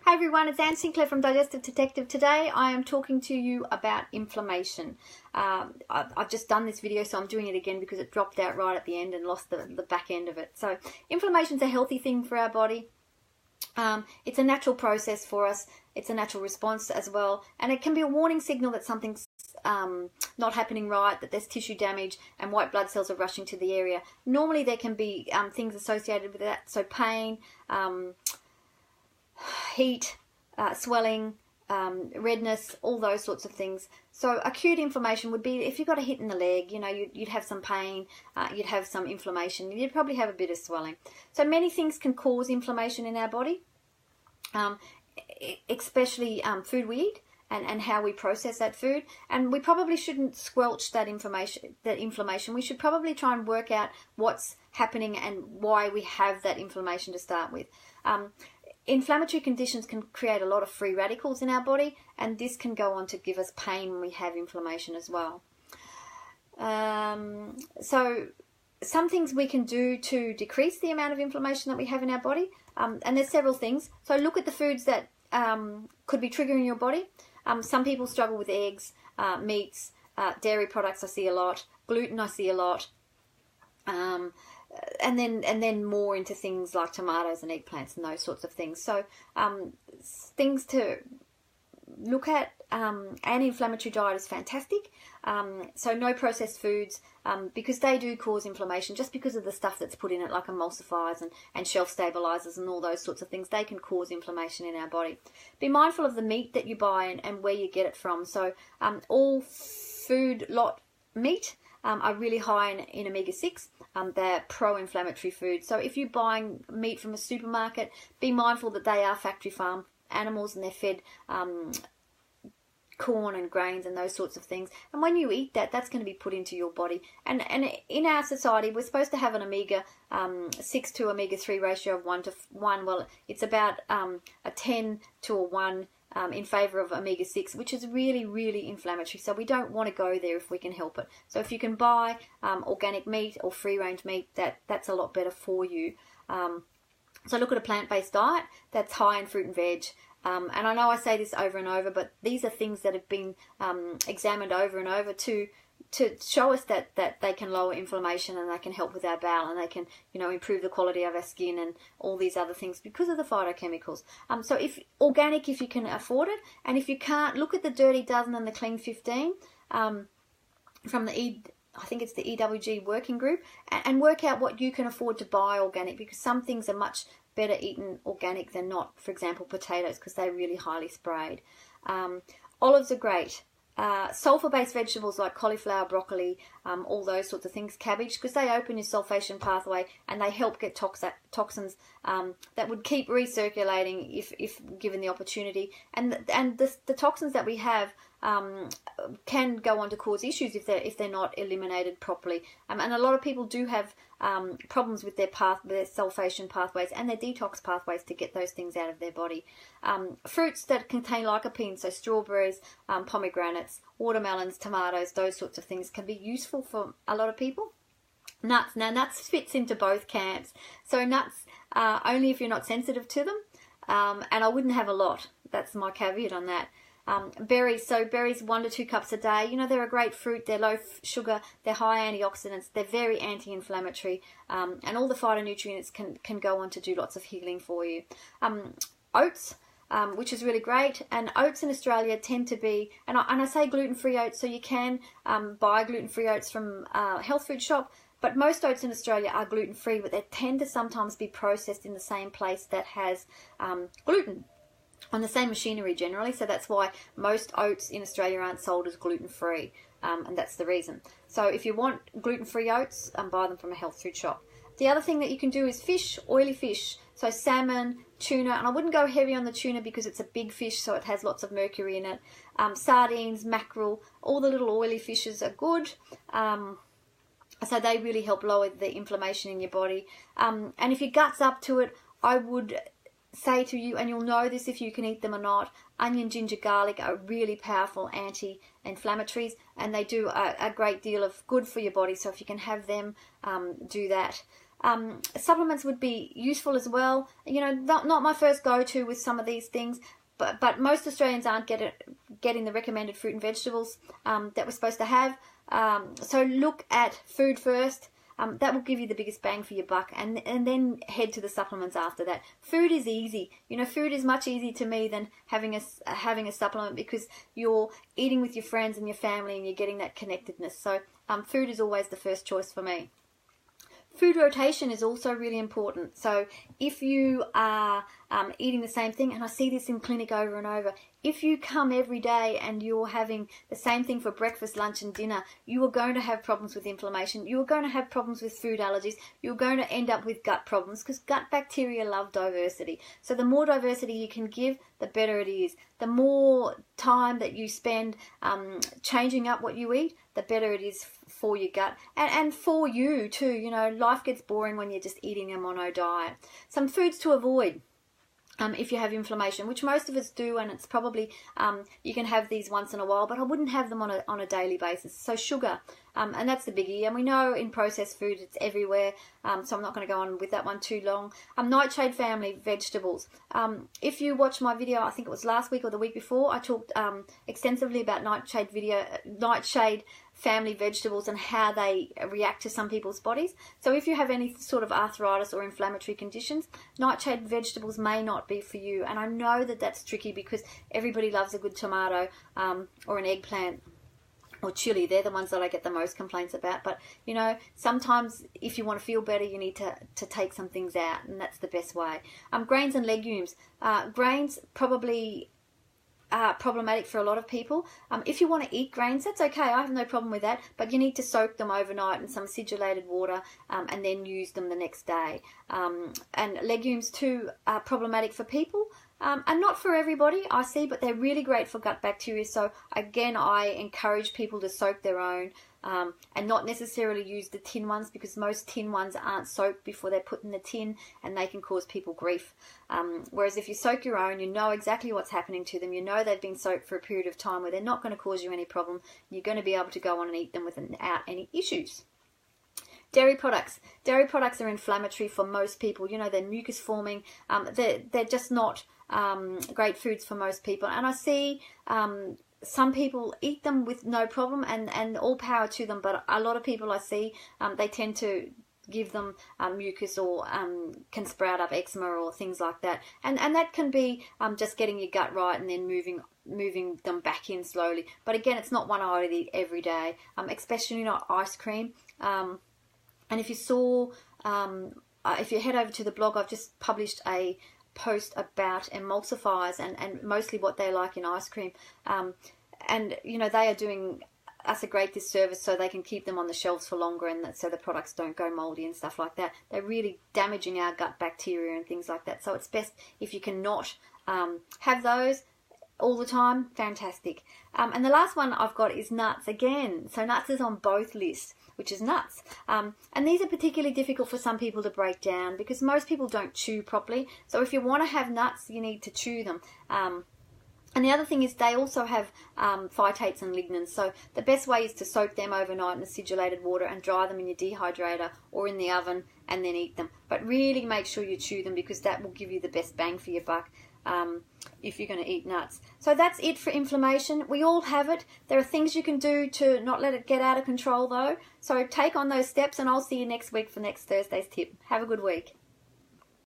Hi everyone, it's Anne Sinclair from Digestive Detective. Today I am talking to you about inflammation. I've just done this video, so I'm doing it again because it dropped out right at the end and lost the back end of it. So inflammation is a healthy thing for our body. It's a natural process for us. It's a natural response as well, and it can be a warning signal that something's not happening right, that there's tissue damage and white blood cells are rushing to the area. Normally there can be things associated with that, so pain, heat, swelling, redness, all those sorts of things. So acute inflammation would be if you got a hit in the leg, you'd have some pain, you'd have some inflammation, you'd probably have a bit of swelling. So many things can cause inflammation in our body, especially food we eat and how we process that food. And we probably shouldn't squelch that inflammation. We should probably try and work out what's happening and why we have that inflammation to start with. Inflammatory conditions can create a lot of free radicals in our body, and this can go on to give us pain when we have inflammation as well. So some things we can do to decrease the amount of inflammation that we have in our body, and there's several things. So look at the foods that could be triggering your body. Some people struggle with eggs, meats, dairy products I see a lot, gluten I see a lot. And then more into things like tomatoes and eggplants and those sorts of things. So things to look at. Anti-inflammatory diet is fantastic. So no processed foods, because they do cause inflammation just because of the stuff that's put in it, like emulsifiers and shelf stabilizers and all those sorts of things. They can cause inflammation in our body. Be mindful of the meat that you buy and where you get it from. So all food lot meat are really high in omega-6. They're pro-inflammatory foods. So if you're buying meat from a supermarket, be mindful that they are factory farm animals and they're fed corn and grains and those sorts of things. And when you eat that, that's going to be put into your body. And in our society, we're supposed to have an omega-6 to omega-3 ratio of 1 to 1. Well, it's about a 10 to a 1 in favor of omega-6, which is really, really inflammatory. So we don't want to go there if we can help it. So if you can buy organic meat or free-range meat, that's a lot better for you. So look at a plant-based diet that's high in fruit and veg. And I know I say this over and over, but these are things that have been examined over and over to show us that they can lower inflammation and they can help with our bowel and they can, improve the quality of our skin and all these other things because of the phytochemicals. So if organic, if you can afford it, and if you can't, look at the Dirty Dozen and the Clean 15 from the I think it's the EWG working group, and work out what you can afford to buy organic, because some things are much better eaten organic than not. For example, potatoes, because they're really highly sprayed. Olives are great. Sulfur-based vegetables like cauliflower, broccoli, all those sorts of things, cabbage, because they open your sulfation pathway and they help get toxins that would keep recirculating if given the opportunity. And the toxins that we have can go on to cause issues if they're not eliminated properly. And a lot of people do have problems with their sulfation pathways and their detox pathways to get those things out of their body. Fruits that contain lycopene, so strawberries, pomegranates, watermelons, tomatoes, those sorts of things can be useful for a lot of people. Nuts. Now, nuts fits into both camps. So nuts, only if you're not sensitive to them. And I wouldn't have a lot. That's my caveat on that. Berries, so berries 1 to 2 cups a day. They're a great fruit. They're low sugar. They're high antioxidants. They're very anti-inflammatory. And all the phytonutrients can go on to do lots of healing for you. Oats, which is really great. And oats in Australia tend to be, and I say gluten-free oats, so you can buy gluten-free oats from a health food shop. But most oats in Australia are gluten-free, but they tend to sometimes be processed in the same place that has gluten on the same machinery generally. So that's why most oats in Australia aren't sold as gluten-free, and that's the reason. So if you want gluten-free oats, buy them from a health food shop. The other thing that you can do is fish, oily fish, so salmon, tuna, and I wouldn't go heavy on the tuna because it's a big fish, so it has lots of mercury in it. Sardines, mackerel, all the little oily fishes are good. So they really help lower the inflammation in your body. And if your gut's up to it, I would say to you, and you'll know this if you can eat them or not, onion, ginger, garlic are really powerful anti-inflammatories, and they do a great deal of good for your body. So if you can have them, do that. Supplements would be useful as well. You know, not my first go-to with some of these things, but most Australians aren't getting the recommended fruit and vegetables that we're supposed to have. So look at food first. That will give you the biggest bang for your buck, and then head to the supplements after that. Food is easy. You know, food is much easier to me than having a supplement, because you're eating with your friends and your family and you're getting that connectedness. So food is always the first choice for me. Food rotation is also really important. So if you are eating the same thing, and I see this in clinic over and over, if you come every day and you're having the same thing for breakfast, lunch and dinner, you are going to have problems with inflammation. You are going to have problems with food allergies. You're going to end up with gut problems, because gut bacteria love diversity. So the more diversity you can give, the better it is. The more time that you spend changing up what you eat, the better it is for your gut and for you too. You know, life gets boring when you're just eating a mono diet. Some foods to avoid if you have inflammation, which most of us do, and it's probably you can have these once in a while, but I wouldn't have them on a daily basis. So sugar, and that's the biggie, and we know in processed food it's everywhere, so I'm not going to go on with that one too long. Nightshade family vegetables. If you watch my video, I think it was last week or the week before, I talked extensively about nightshade family vegetables and how they react to some people's bodies. So if you have any sort of arthritis or inflammatory conditions, nightshade vegetables may not be for you. And I know that that's tricky, because everybody loves a good tomato or an eggplant or chili. They're the ones that I get the most complaints about. But, you know, sometimes if you want to feel better, you need to take some things out, and that's the best way. Grains and legumes. Grains probably problematic for a lot of people. If you want to eat grains, that's okay. I have no problem with that, but you need to soak them overnight in some acidulated water and then use them the next day. And legumes too are problematic for people. And not for everybody, I see, but they're really great for gut bacteria. So again, I encourage people to soak their own and not necessarily use the tin ones, because most tin ones aren't soaked before they're put in the tin, and they can cause people grief. Whereas if you soak your own, you know exactly what's happening to them. You know they've been soaked for a period of time where they're not going to cause you any problem. You're going to be able to go on and eat them without any issues. Dairy products. Dairy products are inflammatory for most people. You know, they're mucus forming. They're just not great foods for most people. And I see some people eat them with no problem, and all power to them. But a lot of people I see, they tend to give them mucus, or can sprout up eczema or things like that. And that can be just getting your gut right and then moving them back in slowly. But again, it's not one I would eat every day, especially not ice cream. And if you saw, if you head over to the blog, I've just published a post about emulsifiers and mostly what they like in ice cream. And, you know, they are doing us a great disservice, so they can keep them on the shelves for longer, and so the products don't go moldy and stuff like that. They're really damaging our gut bacteria and things like that. So it's best if you can not have those all the time. Fantastic. And the last one I've got is nuts again. So nuts is on both lists, which is nuts. And these are particularly difficult for some people to break down, because most people don't chew properly. So if you want to have nuts, you need to chew them. And the other thing is they also have phytates and lignans. So the best way is to soak them overnight in acidulated water and dry them in your dehydrator or in the oven and then eat them. But really make sure you chew them, because that will give you the best bang for your buck if you're going to eat nuts. So that's it for inflammation. We all have it. There are things you can do to not let it get out of control though. So take on those steps, and I'll see you next week for next Thursday's tip. Have a good week.